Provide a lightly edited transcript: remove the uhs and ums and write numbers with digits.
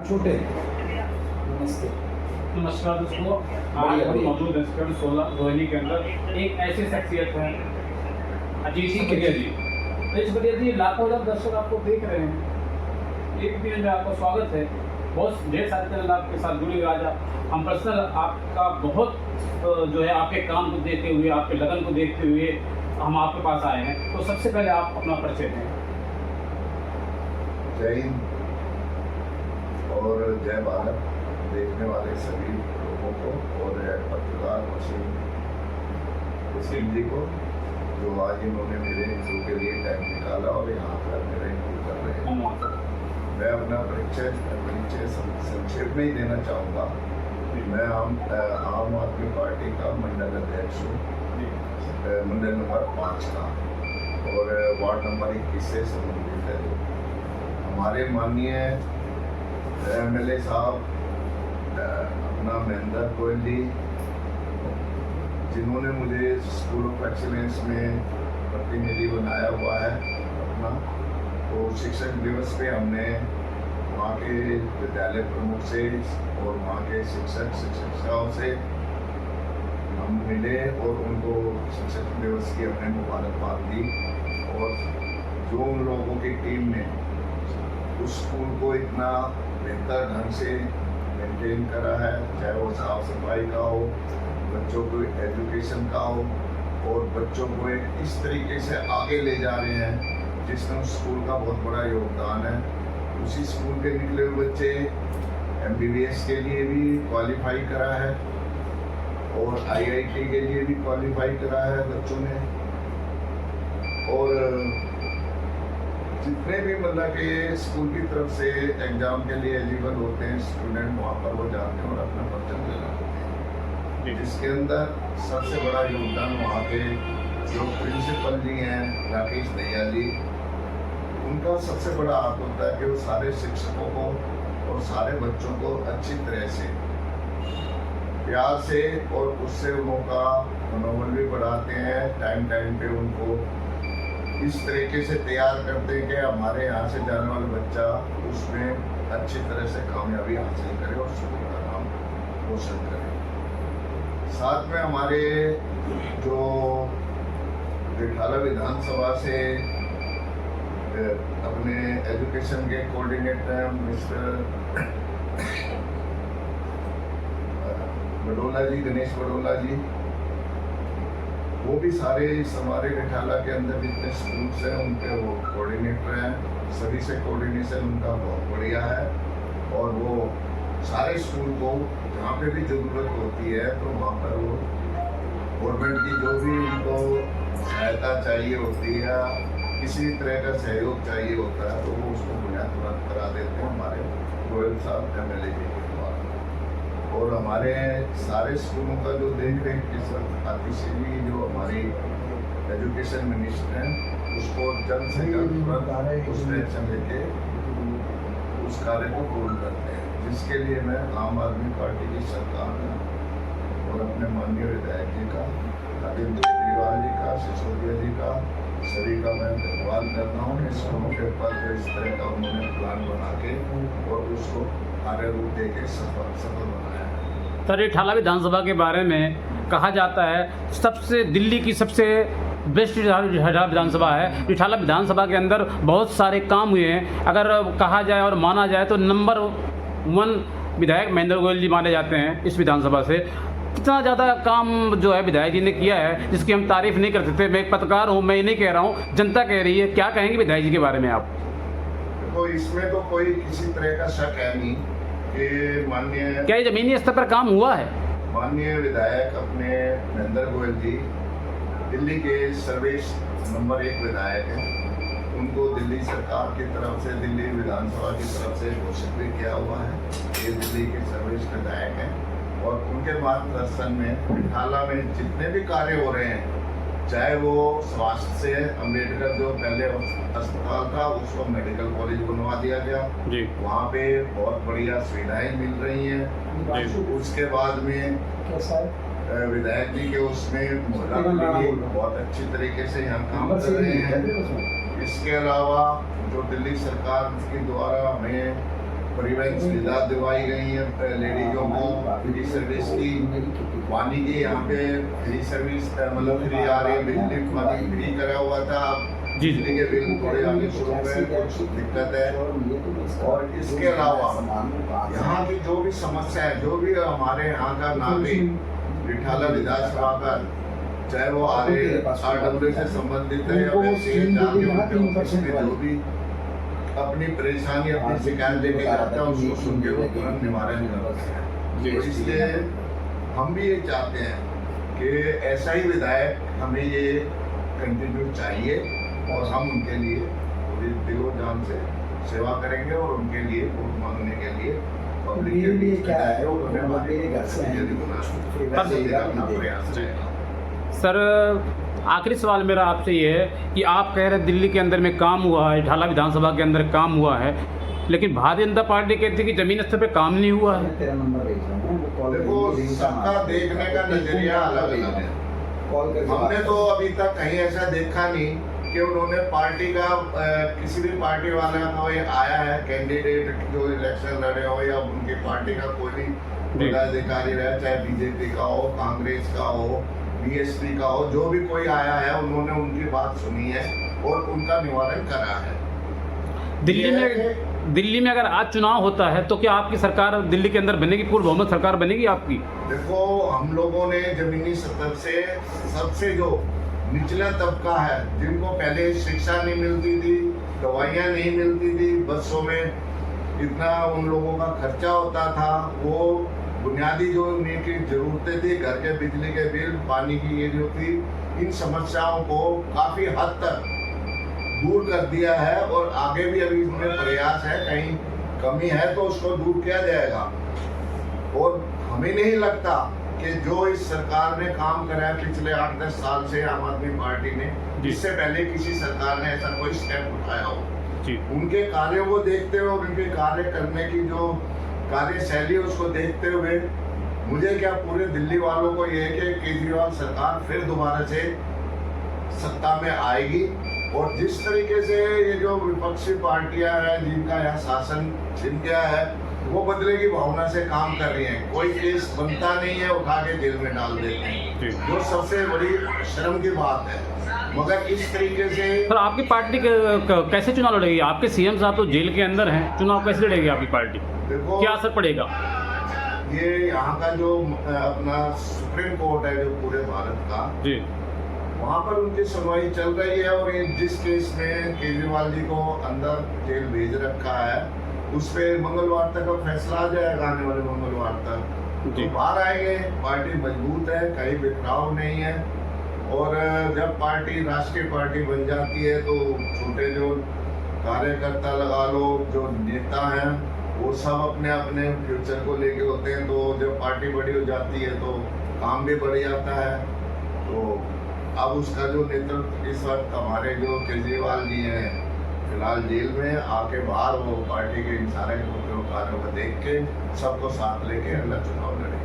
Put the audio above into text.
छोटे नमस्ते। नमस्कार दोस्तों, आज हम मौजूद हैं सेक्टर 16 रोहिणी के अंदर। एक ऐसी शख्सियत है अजीत सिंह बढ़िया जी। अजीत बढ़िया जी, लाखों हजार दर्शक आपको देख रहे हैं। एक दिन में आपका स्वागत है। बहुत ढेर सारे चैनल आपके साथ जुड़े हुए। आज हम पर्सनल आपका बहुत जो है आपके काम को देखते हुए, आपके लगन को देखते हुए हम आपके पास आए हैं। तो सबसे पहले आप अपना परिचय दें। जय हिंद और जय भारत देखने वाले सभी लोगों को और पत्रकार वसीम जी को, जो आज इन्होंने मेरे इंटरव्यू के लिए टाइम निकाला और यहाँ पर मेरा इंटरव्यू कर रहे हैं। मैं अपना परिचय संक्षेप में ही देना चाहूँगा। मैं आम आदमी पार्टी का मंडल अध्यक्ष हूँ, मंडल नंबर 5 का, और वार्ड नंबर 21 से संबंधित है। हमारे माननीय MLA साहब अपना महेंद्र गोयल जी, जिन्होंने मुझे स्कूल ऑफ एक्सीलेंस में प्रतिनिधि बनाया हुआ है अपना, तो शिक्षक दिवस पे हमने वहाँ के विद्यालय प्रमुख से और वहाँ के शिक्षिकाओं से हम मिले और उनको शिक्षक दिवस की अपने मुबारकबाद दी। और जो उन लोगों की टीम ने उस स्कूल को इतना बेहतर ढंग से मेंटेन करा है, चाहे वो साफ सफाई का हो, बच्चों को एजुकेशन का हो, और बच्चों को एक इस तरीके से आगे ले जा रहे हैं जिसमें उस स्कूल का बहुत बड़ा योगदान है। उसी स्कूल के निकले हुए बच्चे MBBS के लिए भी क्वालिफाई करा है और IIT के लिए भी क्वालिफाई करा है बच्चों ने। और जितने भी मतलब कि स्कूल की तरफ से एग्जाम के लिए एलिजिबल होते हैं स्टूडेंट, वहाँ पर वो जाते हैं और अपना परचम दिलाते हैं, जिसके अंदर सबसे बड़ा योगदान वहाँ के जो प्रिंसिपल जी हैं राकेश भैया जी, उनका सबसे बड़ा हाथ होता है कि वो सारे शिक्षकों को और सारे बच्चों को अच्छी तरह से प्यार से और उससे उनका मनोबल भी बढ़ाते हैं। टाइम पे उनको इस तरीके से तैयार करते हैं कि हमारे यहाँ से जाने वाला बच्चा उसमें अच्छी तरह से कामयाबी हासिल करे और स्कूल का नाम रोशन करे। साथ में हमारे जो रिठाला विधानसभा से अपने एजुकेशन के कोऑर्डिनेटर हैं मिस्टर बडोला जी, गणेश बडोला जी, वो भी सारे हमारे रिठाला के अंदर जितने स्कूल्स हैं उनके वो कोऑर्डिनेटर हैं। सभी से कोऑर्डिनेशन उनका बहुत बढ़िया है और वो सारे स्कूल को जहाँ पे भी ज़रूरत होती है तो वहाँ पर वो गवर्नमेंट की जो भी उनको सहायता चाहिए होती है, किसी तरह का सहयोग चाहिए होता है, तो वो उसको मुहैया तुरंत करा देते हैं हमारे गोयल साहब MLA जी के द्वारा। और हमारे सारे स्कूलों का जो देख रेख की सब आतिशी जी, जो हमारी एजुकेशन मिनिस्टर हैं, उसको जल्द से जल्द तुरंत उस डायरेक्शन लेके उस कार्य को पूर्ण करते हैं, जिसके लिए मैं आम आदमी पार्टी की सरकार का और अपने माननीय विधायक जी का, राजेंद्र केजरीवाल जी का, सिसोदिया जी का, सभी का मैं धन्यवाद करता हूँ। इस स्कूलों के ऊपर जो इस तरह का उन्होंने प्लान बना के और उसको कार्य रूप दे के सफल बनाया। सर, रिठाला विधानसभा के बारे में कहा जाता है सबसे दिल्ली की सबसे बेस्ट रिठाला विधानसभा है। रिठाला विधानसभा के अंदर बहुत सारे काम हुए हैं। अगर कहा जाए और माना जाए तो नंबर 1 विधायक महेंद्र गोयल जी माने जाते हैं इस विधानसभा से। कितना ज़्यादा काम जो है विधायक जी ने किया है जिसकी हम तारीफ़ नहीं कर सकते। मैं एक पत्रकार हूँ, मैं ये नहीं कह रहा हूँ, जनता कह रही है। क्या कहेंगे विधायक जी के बारे में आप? तो इसमें तो कोई किसी तरह का शक है नहीं कि माननीय, क्या ये जमीनी स्तर पर काम हुआ है? माननीय विधायक अपने महेंद्र गोयल जी दिल्ली के सर्विस नंबर 1 विधायक हैं। उनको दिल्ली सरकार की तरफ से, दिल्ली विधानसभा की तरफ से घोषित भी किया हुआ है, ये दिल्ली के सर्विस विधायक हैं। और उनके मार्गदर्शन में रिठाला में जितने भी कार्य हो रहे हैं, चाहे वो स्वास्थ्य से अम्बेडकर जो पहले अस्पताल था उसको मेडिकल कॉलेज बनवा दिया गया जी, वहाँ पे बहुत बढ़िया सुविधाएं मिल रही हैं। उसके बाद में विधायक जी के उसमें महिला क्लिनिक बहुत अच्छी तरीके से यहाँ काम कर रहे हैं। इसके अलावा जो दिल्ली सरकार के द्वारा हमें परिवहन सुविधा दिलवाई गई है लेडीजों को, फ्री सर्विस की, पानी की यहाँ पे फ्री सर्विस मतलब फ्री आ रही है, बिजली पानी फ्री करा हुआ था, अब जी। बिजली के बिल थोड़े आने शुरू हुए, कुछ दिक्कत है। और इसके अलावा यहाँ की जो भी समस्या है, जो भी हमारे यहाँ का नागरिक रिठाला विधानसभा का, चाहे वो RW से संबंधित है या वैसे जो भी अपनी परेशानी अपनी शिकायत लेके जाता है उसको सुन के वो तुरंत निवारण करते हैं। तो इसलिए हम भी ये चाहते हैं कि ऐसा ही विधायक हमें ये कंटिन्यू चाहिए और हम उनके लिए पूरी दिलो जान से सेवा करेंगे और उनके लिए वोट मांगने के लिए पब्लिक के बीच में जाएंगे और उन्हें हमारे अपना प्रयास रहेगा। सर आखिरी सवाल मेरा आपसे ये है कि आप कह रहे हैं दिल्ली के अंदर में काम हुआ है, रिठाला विधानसभा के अंदर काम हुआ है, लेकिन भारतीय जनता पार्टी कहती है कि जमीन स्तर पे काम नहीं हुआ है। देखो, सबका देखने का नजरिया अलग अलग है। हमने तो अभी तक कहीं ऐसा देखा नहीं कि उन्होंने पार्टी का किसी भी पार्टी वाला का ये आया है कैंडिडेट जो इलेक्शन लड़े हो या उनकी पार्टी का कोई भी पदाधिकारी रहे, चाहे बीजेपी का हो, कांग्रेस का हो, BSP का हो, जो भी कोई आया है उन्होंने उनकी बात सुनी है और उनका निवारण करा है। दिल्ली में अगर आज चुनाव होता है तो क्या आपकी सरकार दिल्ली के अंदर बनेगी, पूर्ण बहुमत सरकार बनेगी आपकी? देखो, हम लोगों ने जमीनी स्तर से सबसे जो निचला तबका है, जिनको पहले शिक्षा नहीं मिलती थी, दवाइयाँ नहीं मिलती थी, बसों में इतना उन लोगों का खर्चा होता था, वो बुनियादी जो उनकी जरूरतें थी, घर के बिजली के बिल, पानी की ये जो थी, इन समस्याओं को काफ़ी हद तक दूर कर दिया है और आगे भी अभी इसमें प्रयास है, कहीं कमी है तो उसको दूर किया जाएगा। और हमें नहीं लगता कि जो इस सरकार ने काम करा है पिछले 8-10 साल से आम आदमी पार्टी ने, इससे पहले किसी सरकार ने ऐसा कोई स्टेप उठाया हो। उनके कार्यों को देखते हुए और उनके कार्य करने की जो कार्यशैली उसको देखते हुए मुझे क्या पूरे दिल्ली वालों को ये है कि केजरीवाल सरकार फिर दोबारा से सत्ता में आएगी और जिस तरीके से ये जो विपक्षी पार्टियां हैं जिनका यहाँ शासन छिन गया है, वो बदले की भावना से काम कर रही हैं। कोई केस बनता नहीं है, उठा के जेल में डाल देते हैं, जो सबसे बड़ी शर्म की बात है। मगर इस तरीके से सर आपकी पार्टी कैसे चुनाव लड़ेगी? आपके CM साहब तो जेल के अंदर हैं, चुनाव कैसे लड़ेगी आपकी पार्टी? देखो, क्या असर पड़ेगा? ये यहाँ का जो अपना सुप्रीम कोर्ट है जो पूरे भारत का जी, वहाँ पर उनकी सुनवाई चल रही है और ये जिस केस में केजरीवाल जी को अंदर जेल भेज रखा है उस पर मंगलवार तक का फैसला आ जाएगा, आने वाले मंगलवार तक तो बाहर आएंगे। पार्टी मजबूत है, कहीं बिखराव नहीं है और जब पार्टी राष्ट्रीय पार्टी बन जाती है तो छोटे जो कार्यकर्ता लगा लो, जो नेता हैं, वो सब अपने अपने फ्यूचर को लेके होते हैं। तो जब पार्टी बड़ी हो जाती है तो काम भी बढ़ जाता है। तो अब उसका जो नेतृत्व इस वक्त हमारे जो केजरीवाल जी हैं फिलहाल जेल में, आके बाहर वो पार्टी के इन सारे कार्यों को देख के सबको साथ लेके अगला चुनाव लड़े।